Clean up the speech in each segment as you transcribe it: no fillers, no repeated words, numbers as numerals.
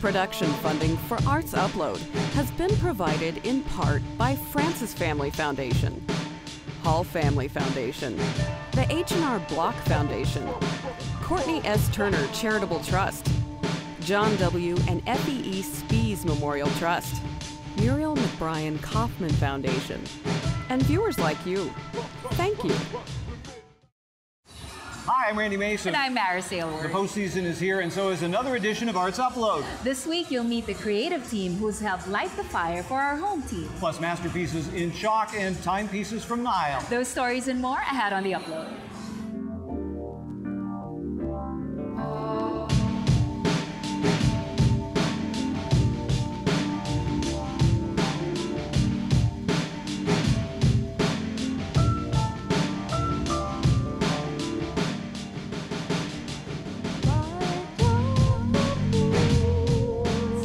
Production funding for Arts Upload has been provided in part by Francis Family Foundation, Hall Family Foundation, the H&R Block Foundation, Courtney S. Turner Charitable Trust, John W. and FEE Spies Memorial Trust, Muriel McBrien Kaufman Foundation, and viewers like you. Thank you. Hi, I'm Randy Mason. And I'm Maris Aylward. The postseason is here, and so is another edition of Arts Upload. This week, you'll meet the creative team who's helped light the fire for our home team. Plus masterpieces in chalk and timepieces from Nile. Those stories and more ahead on The Upload.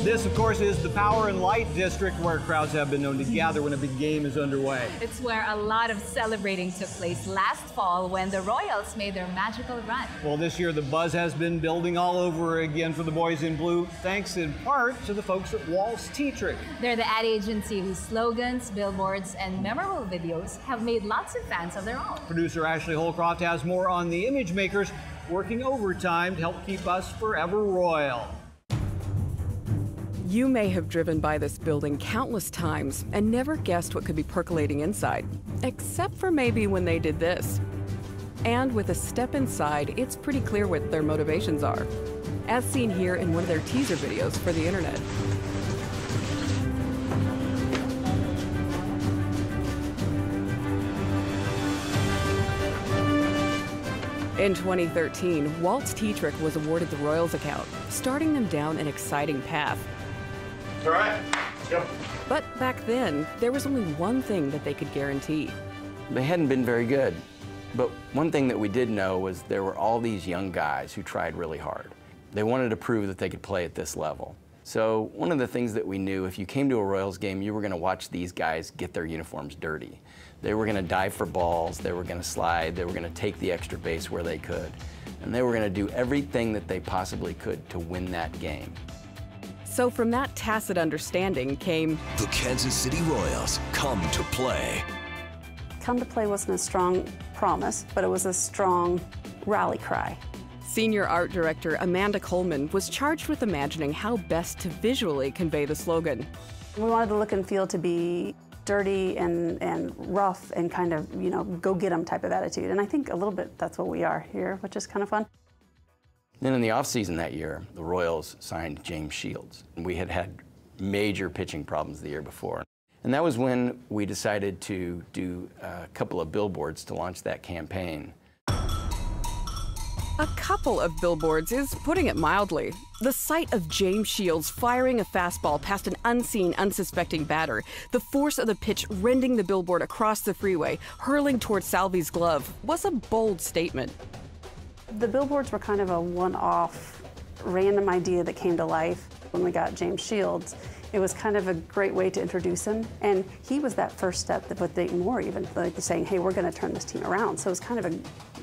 This, of course, is the Power and Light District, where crowds have been known to gather when a big game is underway. It's where a lot of celebrating took place last fall when the Royals made their magical run. Well, this year the buzz has been building all over again for the boys in blue, thanks in part to the folks at Waltz Tetrick. They're the ad agency whose slogans, billboards, and memorable videos have made lots of fans of their own. Producer Ashley Holcroft has more on the image makers working overtime to help keep us forever royal. You may have driven by this building countless times and never guessed what could be percolating inside, except for maybe when they did this. And with a step inside, it's pretty clear what their motivations are, as seen here in one of their teaser videos for the internet. In 2013, Waltz Tetrick was awarded the Royals account, starting them down an exciting path. All right, go. But back then, there was only one thing that they could guarantee. They hadn't been very good, but one thing that we did know was there were all these young guys who tried really hard. They wanted to prove that they could play at this level. So one of the things that we knew, if you came to a Royals game, you were going to watch these guys get their uniforms dirty. They were going to dive for balls, they were going to slide, they were going to take the extra base where they could, and they were going to do everything that they possibly could to win that game. So from that tacit understanding came the Kansas City Royals come to play. Come to play wasn't a strong promise, but it was a strong rally cry. Senior art director Amanda Coleman was charged with imagining how best to visually convey the slogan. We wanted the look and feel to be dirty and rough and kind of, you know, go-get-'em type of attitude. And I think a little bit that's what we are here, which is kind of fun. Then in the offseason that year, the Royals signed James Shields. We had had major pitching problems the year before. And that was when we decided to do a couple of billboards to launch that campaign. A couple of billboards is putting it mildly. The sight of James Shields firing a fastball past an unseen, unsuspecting batter, the force of the pitch rending the billboard across the freeway, hurling toward Salvi's glove, was a bold statement. The billboards were kind of a one-off, random idea that came to life when we got James Shields. It was kind of a great way to introduce him, and he was that first step that with Dayton Moore even, like saying, hey, we're going to turn this team around. So it was kind of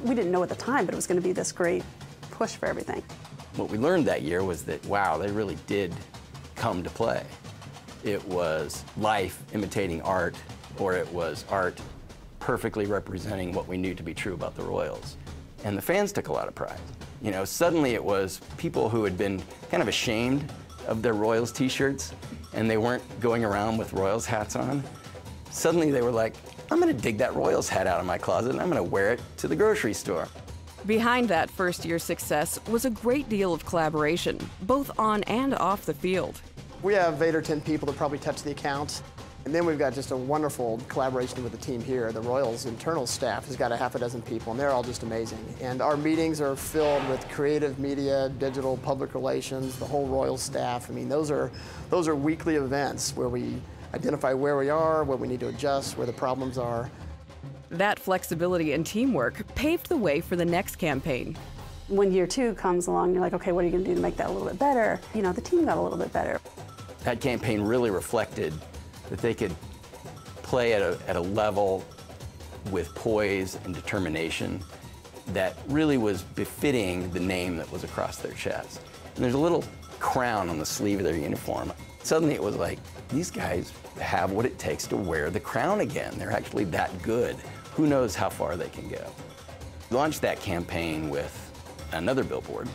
we didn't know at the time, but it was going to be this great push for everything. What we learned that year was that, wow, they really did come to play. It was life imitating art, or it was art perfectly representing what we knew to be true about the Royals. And the fans took a lot of pride. You know, suddenly it was people who had been kind of ashamed of their Royals t-shirts, and they weren't going around with Royals hats on. Suddenly they were like, I'm gonna dig that Royals hat out of my closet and I'm gonna wear it to the grocery store. Behind that first-year success was a great deal of collaboration, both on and off the field. We have 8 or 10 people that probably touch the account. And then we've got just a wonderful collaboration with the team here. The Royals internal staff has got a half a dozen people, and they're all just amazing. And our meetings are filled with creative media, digital, public relations, the whole Royals staff. I mean, those are weekly events where we identify where we are, what we need to adjust, where the problems are. That flexibility and teamwork paved the way for the next campaign. When year 2 comes along, you're like, okay, what are you going to do to make that a little bit better? You know, the team got a little bit better. That campaign really reflected that they could play at a level with poise and determination that really was befitting the name that was across their chest. And there's a little crown on the sleeve of their uniform. Suddenly it was like, these guys have what it takes to wear the crown again. They're actually that good. Who knows how far they can go? We launched that campaign with another billboard.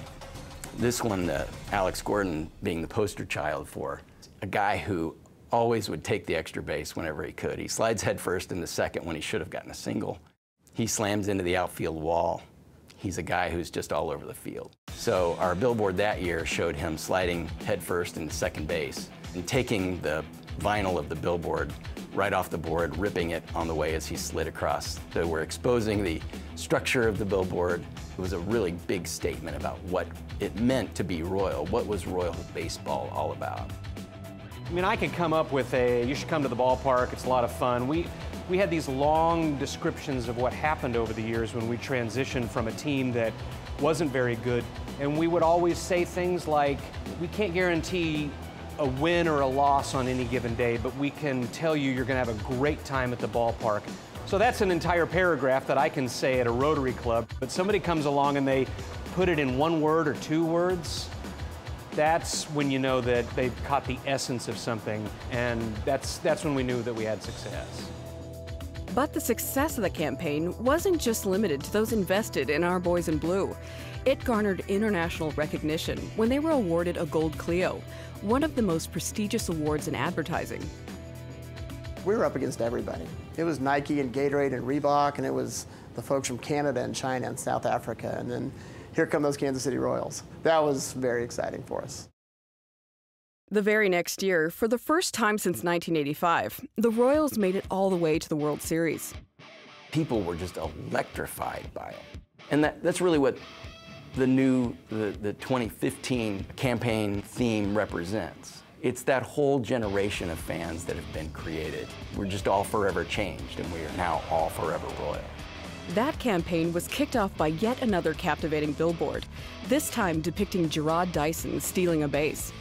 This one, Alex Gordon being the poster child for a guy who always would take the extra base whenever he could. He slides headfirst into second when he should have gotten a single. He slams into the outfield wall. He's a guy who's just all over the field. So our billboard that year showed him sliding headfirst into second base and taking the vinyl of the billboard right off the board, ripping it on the way as he slid across. So we're exposing the structure of the billboard. It was a really big statement about what it meant to be Royal. What was Royal baseball all about? I mean, I could come up with you should come to the ballpark, it's a lot of fun. We had these long descriptions of what happened over the years when we transitioned from a team that wasn't very good. And we would always say things like, we can't guarantee a win or a loss on any given day, but we can tell you you're gonna have a great time at the ballpark. So that's an entire paragraph that I can say at a Rotary Club, but somebody comes along and they put it in one word or two words. That's when you know that they've caught the essence of something, and that's when we knew that we had success. But the success of the campaign wasn't just limited to those invested in Our Boys in Blue. It garnered international recognition when they were awarded a Gold Clio, one of the most prestigious awards in advertising. We were up against everybody. It was Nike and Gatorade and Reebok, and it was the folks from Canada and China and South Africa, and then here come those Kansas City Royals. That was very exciting for us. The very next year, for the first time since 1985, the Royals made it all the way to the World Series. People were just electrified by it. And that's really what the 2015 campaign theme represents. It's that whole generation of fans that have been created. We're just all forever changed, and we are now all forever Royal. That campaign was kicked off by yet another captivating billboard, this time depicting Gerard Dyson stealing a base.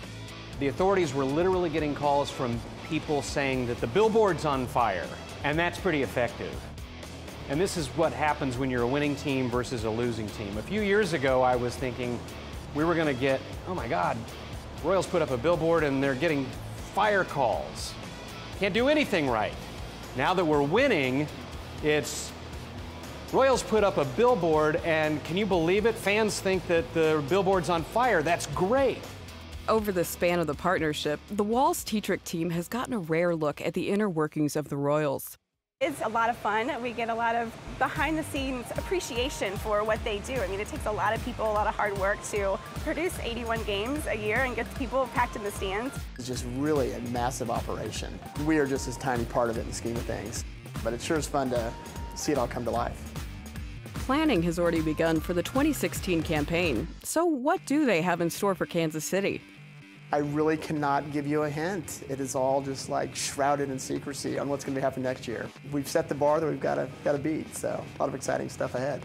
The authorities were literally getting calls from people saying that the billboard's on fire, and that's pretty effective. And this is what happens when you're a winning team versus a losing team. A few years ago, I was thinking we were gonna get, oh my God, Royals put up a billboard and they're getting fire calls. Can't do anything right. Now that we're winning, it's Royals put up a billboard, and can you believe it? Fans think that the billboard's on fire. That's great. Over the span of the partnership, the Walls Tetrick team has gotten a rare look at the inner workings of the Royals. It's a lot of fun. We get a lot of behind-the-scenes appreciation for what they do. I mean, it takes a lot of people, a lot of hard work to produce 81 games a year and get the people packed in the stands. It's just really a massive operation. We are just this tiny part of it in the scheme of things. But it sure is fun to see it all come to life. Planning has already begun for the 2016 campaign. So what do they have in store for Kansas City? I really cannot give you a hint. It is all just like shrouded in secrecy on what's going to happen next year. We've set the bar that we've got to beat, so a lot of exciting stuff ahead.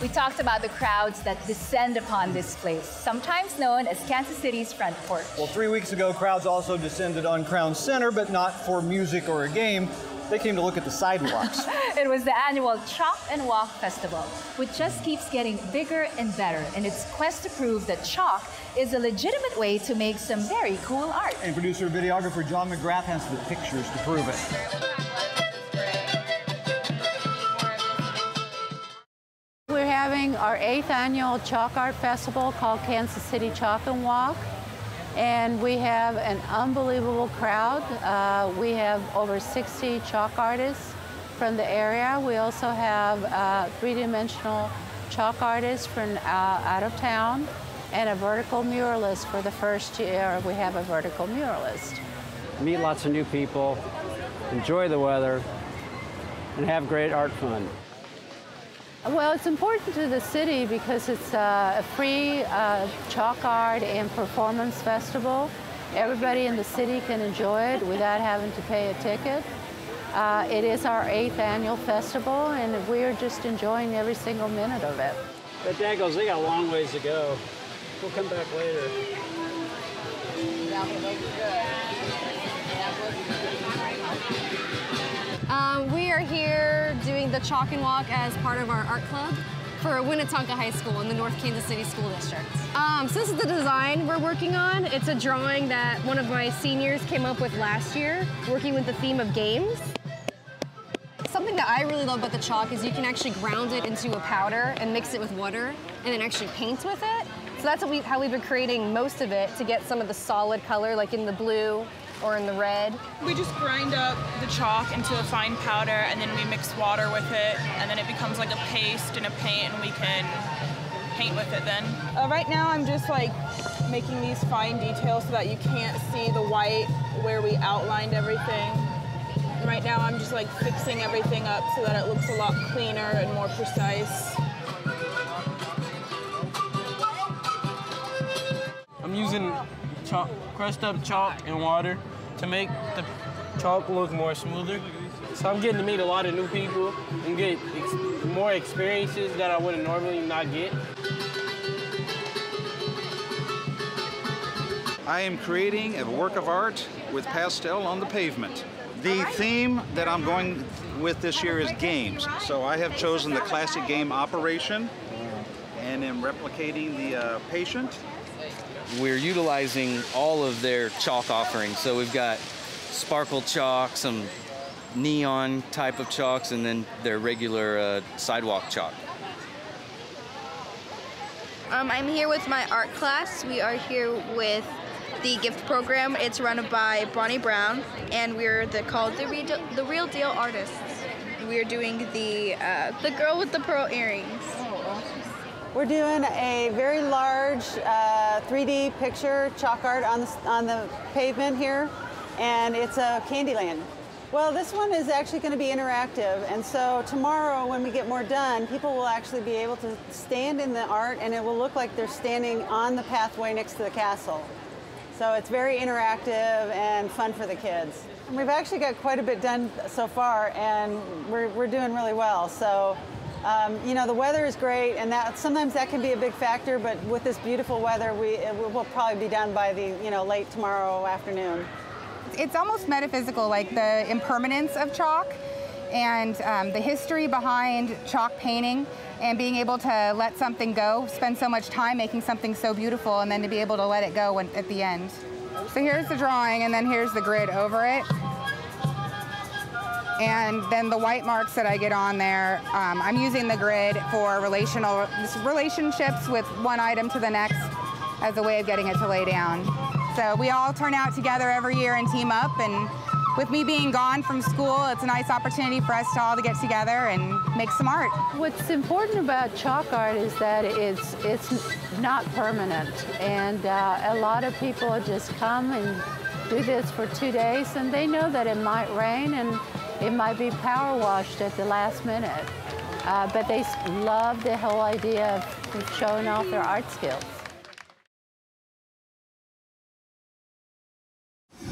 We talked about the crowds that descend upon this place, sometimes known as Kansas City's front porch. Well, 3 weeks ago, crowds also descended on Crown Center, but not for music or a game. They came to look at the sidewalks. It was the annual Chalk and Walk Festival, which just keeps getting bigger and better in its quest to prove that chalk is a legitimate way to make some very cool art. And producer and videographer John McGrath has the pictures to prove it. We're having our 8th annual Chalk Art Festival called Kansas City Chalk and Walk. And we have an unbelievable crowd. We have over 60 chalk artists from the area. We also have three-dimensional chalk artists from out of town and a vertical muralist. For the first year, we have a vertical muralist. Meet lots of new people, enjoy the weather, and have great art fun. Well, it's important to the city because it's a free chalk art and performance festival. Everybody in the city can enjoy it without having to pay a ticket. It is our 8th annual festival, and we're just enjoying every single minute of it. But Daggles, they got a long ways to go. We'll come back later. We we are here doing the Chalk and Walk as part of our art club for Winnetonka High School in the North Kansas City School District. So this is the design we're working on. It's a drawing that one of my seniors came up with last year, working with the theme of games. Something that I really love about the chalk is you can actually ground it into a powder and mix it with water and then actually paint with it. So that's how we've been creating most of it to get some of the solid color, like in the blue or in the red. We just grind up the chalk into a fine powder and then we mix water with it and then it becomes like a paste and a paint and we can paint with it then. Right now I'm just like making these fine details so that you can't see the white where we outlined everything. And right now I'm just like fixing everything up so that it looks a lot cleaner and more precise. I'm using crushed up chalk and water to make the chalk look more smoother. So I'm getting to meet a lot of new people and get more experiences that I would normally not get. I am creating a work of art with pastel on the pavement. The theme that I'm going with this year is games. So I have chosen the classic game Operation and am replicating the patient. We're utilizing all of their chalk offerings. So we've got sparkle chalk, some neon type of chalks, and then their regular sidewalk chalk. I'm here with my art class. We are here with the gift program. It's run by Bonnie Brown, and we're called the Real Deal Artists. We're doing the girl with the pearl earrings. We're doing a very large 3D picture chalk art on the pavement here, and it's a Candyland. Well, this one is actually going to be interactive, and so tomorrow when we get more done, people will actually be able to stand in the art and it will look like they're standing on the pathway next to the castle. So it's very interactive and fun for the kids. And we've actually got quite a bit done so far, and we're doing really well. So. You know, the weather is great, and sometimes that can be a big factor, but with this beautiful weather, we'll probably be done by late tomorrow afternoon. It's almost metaphysical, like the impermanence of chalk and the history behind chalk painting and being able to let something go, spend so much time making something so beautiful, and then to be able to let it go at the end. So here's the drawing, and then here's the grid over it. And then the white marks that I get on there, I'm using the grid for relationships with one item to the next as a way of getting it to lay down. So we all turn out together every year and team up, and with me being gone from school, it's a nice opportunity for us to all to get together and make some art. What's important about chalk art is that it's not permanent, and a lot of people just come and do this for 2 days, and they know that it might rain and it might be power washed at the last minute, but they love the whole idea of showing off their art skills.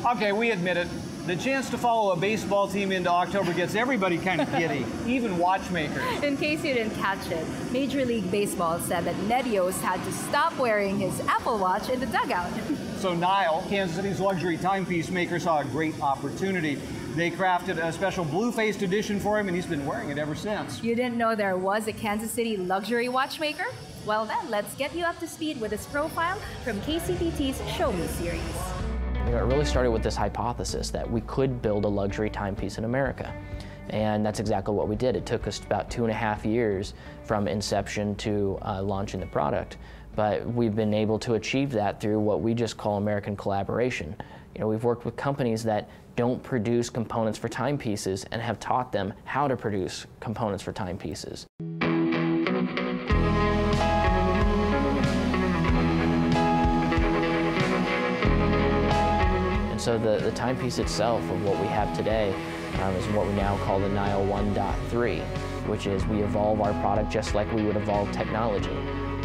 Okay, we admit it. The chance to follow a baseball team into October gets everybody kind of giddy, even watchmakers. In case you didn't catch it, Major League Baseball said that Ned Yost had to stop wearing his Apple Watch in the dugout. So Nile, Kansas City's luxury timepiece maker, saw a great opportunity. They crafted a special blue-faced edition for him, and he's been wearing it ever since. You didn't know there was a Kansas City luxury watchmaker? Well then, let's get you up to speed with his profile from KCBT's Show Me series. It really started with this hypothesis that we could build a luxury timepiece in America. And that's exactly what we did. It took us about 2.5 years from inception to launching the product. But we've been able to achieve that through what we just call American collaboration. You know, we've worked with companies that don't produce components for timepieces and have taught them how to produce components for timepieces. And so the timepiece itself of what we have today is what we now call the Nile 1.3, which is we evolve our product just like we would evolve technology.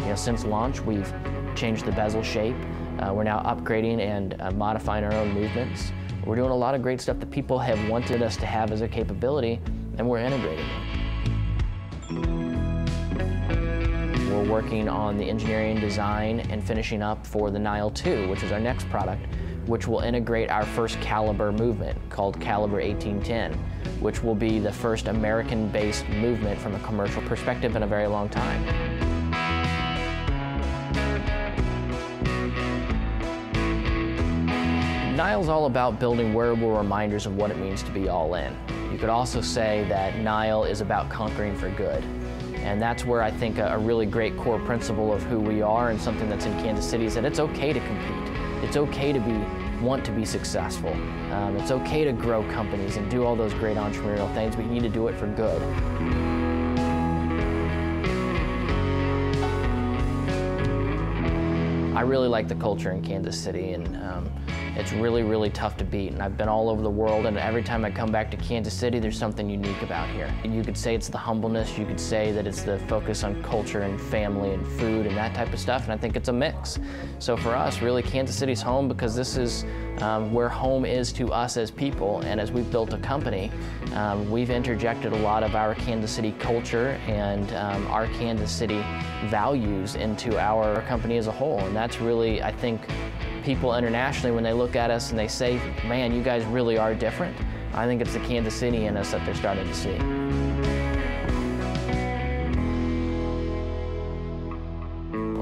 You know, since launch, we've changed the bezel shape. We're now upgrading and modifying our own movements. We're doing a lot of great stuff that people have wanted us to have as a capability, and we're integrating it. We're working on the engineering, design, and finishing up for the Nile 2, which is our next product, which will integrate our first caliber movement called Caliber 1810, which will be the first American-based movement from a commercial perspective in a very long time. Nile's all about building wearable reminders of what it means to be all in. You could also say that Nile is about conquering for good. And that's where I think a really great core principle of who we are and something that's in Kansas City is that it's okay to compete. It's okay to want to be successful. It's okay to grow companies and do all those great entrepreneurial things, but you need to do it for good. I really like the culture in Kansas City, and it's really, really tough to beat. And I've been all over the world, and every time I come back to Kansas City, there's something unique about here. You could say it's the humbleness, you could say that it's the focus on culture and family and food and that type of stuff, and I think it's a mix. So for us, really, Kansas City's home because this is where home is to us as people, and as we've built a company, we've interjected a lot of our Kansas City culture and our Kansas City values into our company as a whole, and that's really, I think, people internationally, when they look at us and they say, man, you guys really are different, I think it's the Kansas City in us that they're starting to see.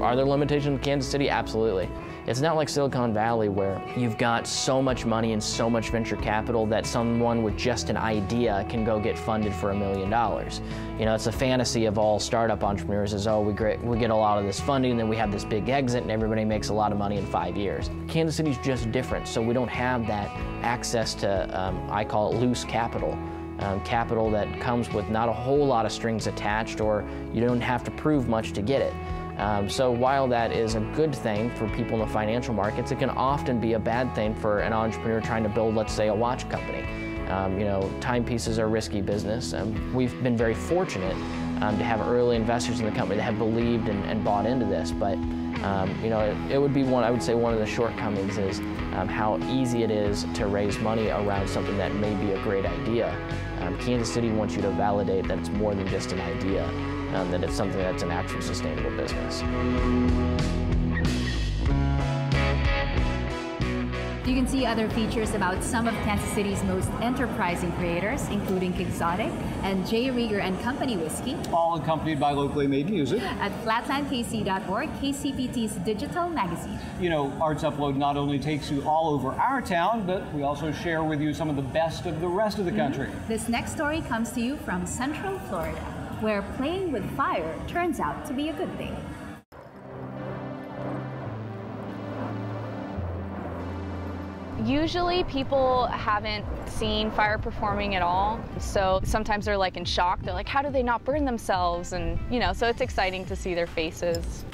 Are there limitations in Kansas City? Absolutely. It's not like Silicon Valley where you've got so much money and so much venture capital that someone with just an idea can go get funded for $1 million. You know, it's a fantasy of all startup entrepreneurs is, oh, we get a lot of this funding, and then we have this big exit and everybody makes a lot of money in 5 years. Kansas City's just different, so we don't have that access to, I call it loose capital. Capital that comes with not a whole lot of strings attached, or you don't have to prove much to get it. So while that is a good thing for people in the financial markets, it can often be a bad thing for an entrepreneur trying to build, let's say, a watch company. You know, timepieces are risky business. We've been very fortunate to have early investors in the company that have believed and bought into this, but you know, it would be I would say one of the shortcomings is how easy it is to raise money around something that may be a great idea. Kansas City wants you to validate that it's more than just an idea, that it's something that's an actual sustainable business. You can see other features about some of Kansas City's most enterprising creators, including Quixotic and J. Rieger and Company Whiskey. All accompanied by locally made music. At flatlandkc.org, KCPT's digital magazine. You know, Arts Upload not only takes you all over our town, but we also share with you some of the best of the rest of the country. This next story comes to you from Central Florida, where playing with fire turns out to be a good thing. Usually people haven't seen fire performing at all, so sometimes they're like in shock. They're like, how do they not burn themselves? And you know, so it's exciting to see their faces.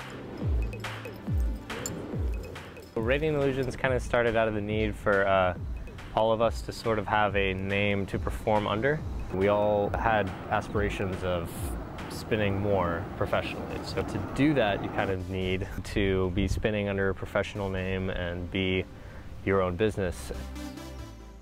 Radiant Illusions kind of started out of the need for all of us to sort of have a name to perform under. We all had aspirations of spinning more professionally. So to do that, you kind of need to be spinning under a professional name and be your own business.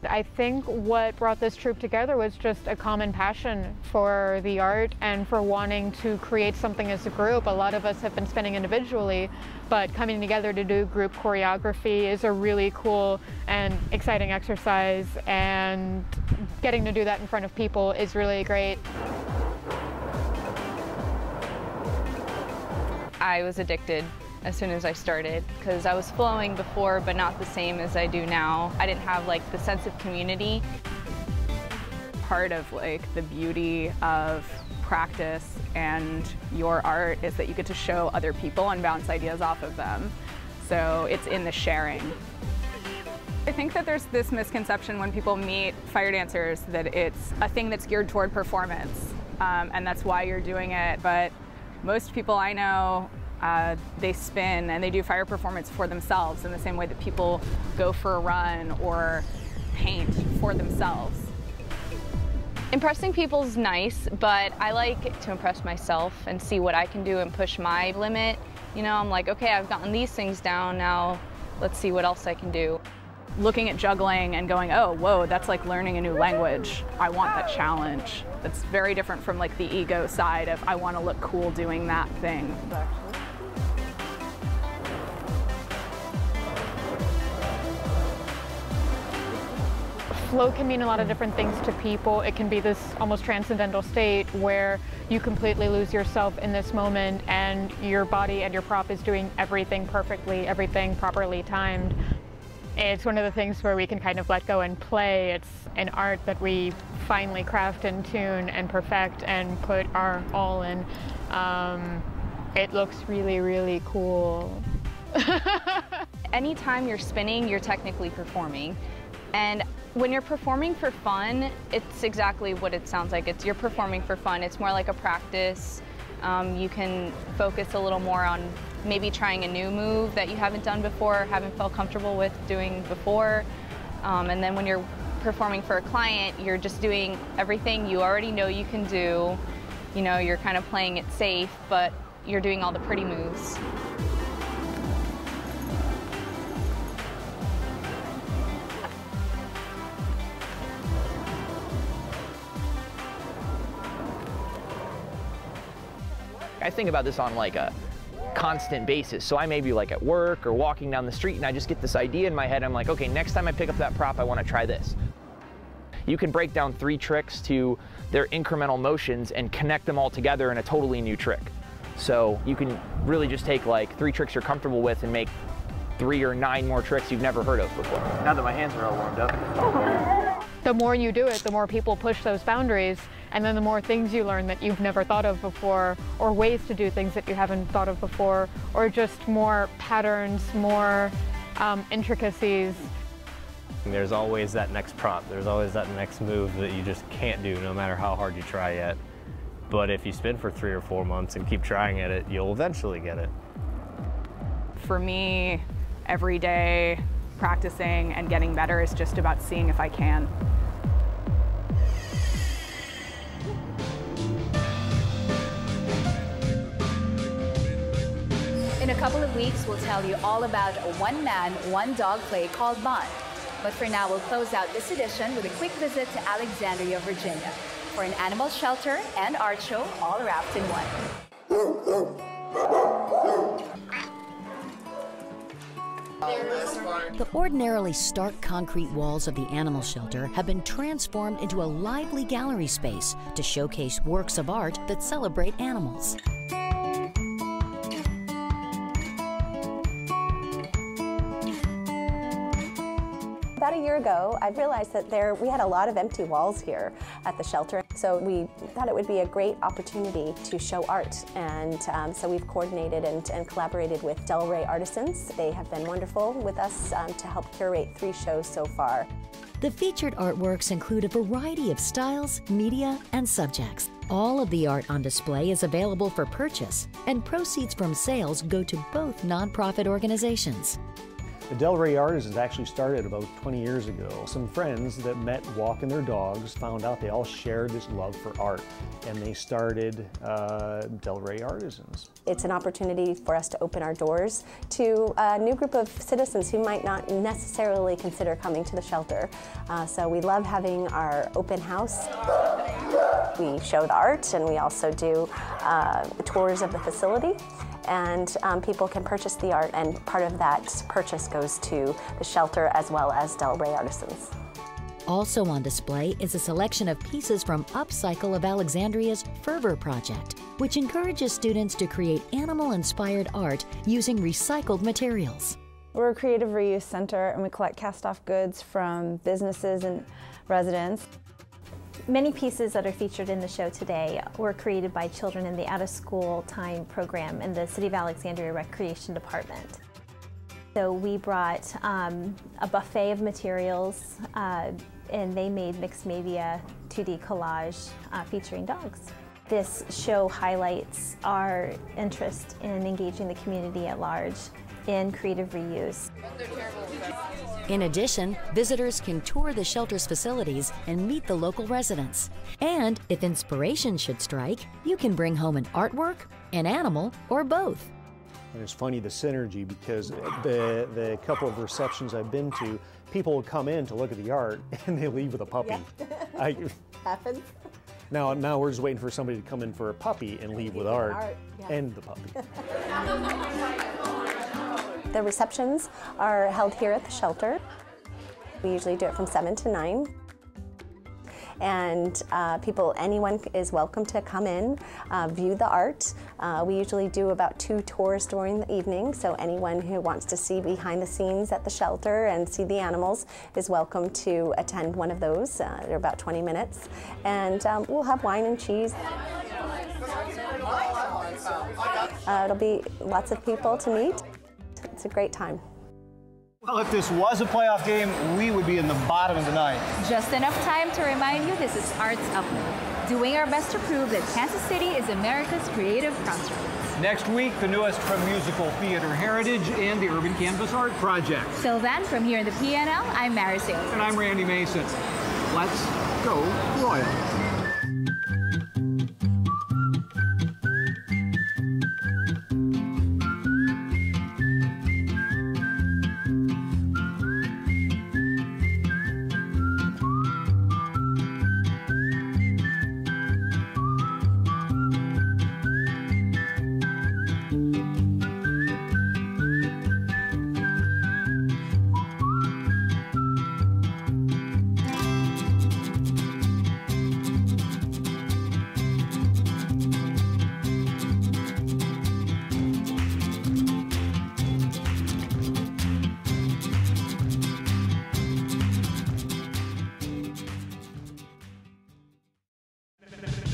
I think what brought this troupe together was just a common passion for the art and for wanting to create something as a group. A lot of us have been spinning individually, but coming together to do group choreography is a really cool and exciting exercise, and getting to do that in front of people is really great. I was addicted as soon as I started, because I was flowing before, but not the same as I do now. I didn't have like the sense of community. Part of like the beauty of practice and your art is that you get to show other people and bounce ideas off of them. So it's in the sharing. I think that there's this misconception when people meet fire dancers that it's a thing that's geared toward performance, and that's why you're doing it. But most people I know, they spin and they do fire performance for themselves in the same way that people go for a run or paint for themselves. Impressing people is nice, but I like to impress myself and see what I can do and push my limit. You know, I'm like, okay, I've gotten these things down, now let's see what else I can do. Looking at juggling and going, oh, whoa, that's like learning a new language. I want that challenge. That's very different from like the ego side of I want to look cool doing that thing. Flow can mean a lot of different things to people. It can be this almost transcendental state where you completely lose yourself in this moment and your body and your prop is doing everything perfectly, everything properly timed. It's one of the things where we can kind of let go and play. It's an art that we finally craft and tune and perfect and put our all in. It looks really, really cool. Anytime you're spinning, you're technically performing. And when you're performing for fun, it's exactly what it sounds like. You're performing for fun. It's more like a practice. You can focus a little more on maybe trying a new move that you haven't done before, haven't felt comfortable with doing before. And then when you're performing for a client, you're just doing everything you already know you can do. You know, you're kind of playing it safe, but you're doing all the pretty moves. I think about this on like a constant basis. So I may be like at work or walking down the street and I just get this idea in my head. I'm like, okay, next time I pick up that prop, I want to try this. You can break down 3 tricks to their incremental motions and connect them all together in a totally new trick. So you can really just take like 3 tricks you're comfortable with and make 3 or 9 more tricks you've never heard of before. Now that my hands are all warmed up. The more you do it, the more people push those boundaries, and then the more things you learn that you've never thought of before, or ways to do things that you haven't thought of before, or just more patterns, more intricacies. There's always that next prop. There's always that next move that you just can't do no matter how hard you try yet. But if you spin for 3 or 4 months and keep trying at it, you'll eventually get it. For me, every day practicing and getting better is just about seeing if I can. In a couple of weeks, we'll tell you all about a one-man, one-dog play called Bond. But for now, we'll close out this edition with a quick visit to Alexandria, Virginia, for an animal shelter and art show all wrapped in one. The ordinarily stark concrete walls of the animal shelter have been transformed into a lively gallery space to showcase works of art that celebrate animals. About a year ago, I realized that we had a lot of empty walls here at the shelter. So we thought it would be a great opportunity to show art. And so we've coordinated and collaborated with Del Rey Artisans. They have been wonderful with us to help curate 3 shows so far. The featured artworks include a variety of styles, media, and subjects. All of the art on display is available for purchase, and proceeds from sales go to both nonprofit organizations. The Del Rey Artisans actually started about 20 years ago. Some friends that met walking their dogs found out they all shared this love for art, and they started Del Rey Artisans. It's an opportunity for us to open our doors to a new group of citizens who might not necessarily consider coming to the shelter. So we love having our open house. We show the art, and we also do tours of the facility. And people can purchase the art, and part of that purchase goes to the shelter as well as Del Rey Artisans. Also on display is a selection of pieces from Upcycle of Alexandria's Fervor project, which encourages students to create animal-inspired art using recycled materials. We're a creative reuse center, and we collect cast-off goods from businesses and residents. Many pieces that are featured in the show today were created by children in the out-of-school time program in the City of Alexandria Recreation Department. So we brought a buffet of materials, and they made mixed media 2D collage featuring dogs. This show highlights our interest in engaging the community at large in creative reuse. In addition, visitors can tour the shelter's facilities and meet the local residents. And if inspiration should strike, you can bring home an artwork, an animal, or both. And it's funny, the synergy, because the couple of receptions I've been to, people will come in to look at the art and they leave with a puppy. Yeah. Happens. Now we're just waiting for somebody to come in for a puppy and leave with art, yeah. And the puppy. The receptions are held here at the shelter. We usually do it from 7 to 9. and anyone is welcome to come in, view the art. We usually do about 2 tours during the evening, so anyone who wants to see behind the scenes at the shelter and see the animals is welcome to attend one of those. They're about 20 minutes, and we'll have wine and cheese. It'll be lots of people to meet. It's a great time. Well, if this was a playoff game, we would be in the bottom of the ninth. Just enough time to remind you this is Arts Upload, doing our best to prove that Kansas City is America's creative crossroads. Next week, the newest from Musical Theater Heritage and the Urban Canvas Art Project. Till then, from here in the PNL, I'm Mary Sales. And I'm Randy Mason. Let's go Royal.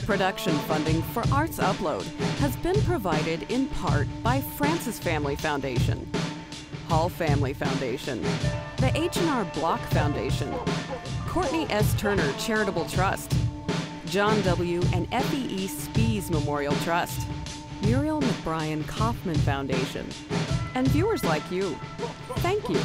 Production funding for Arts Upload has been provided in part by Francis Family Foundation, Hall Family Foundation, the H&R Block Foundation, Courtney S. Turner Charitable Trust, John W. and FEE Spies Memorial Trust, Muriel McBrien Kaufman Foundation, and viewers like you. Thank you.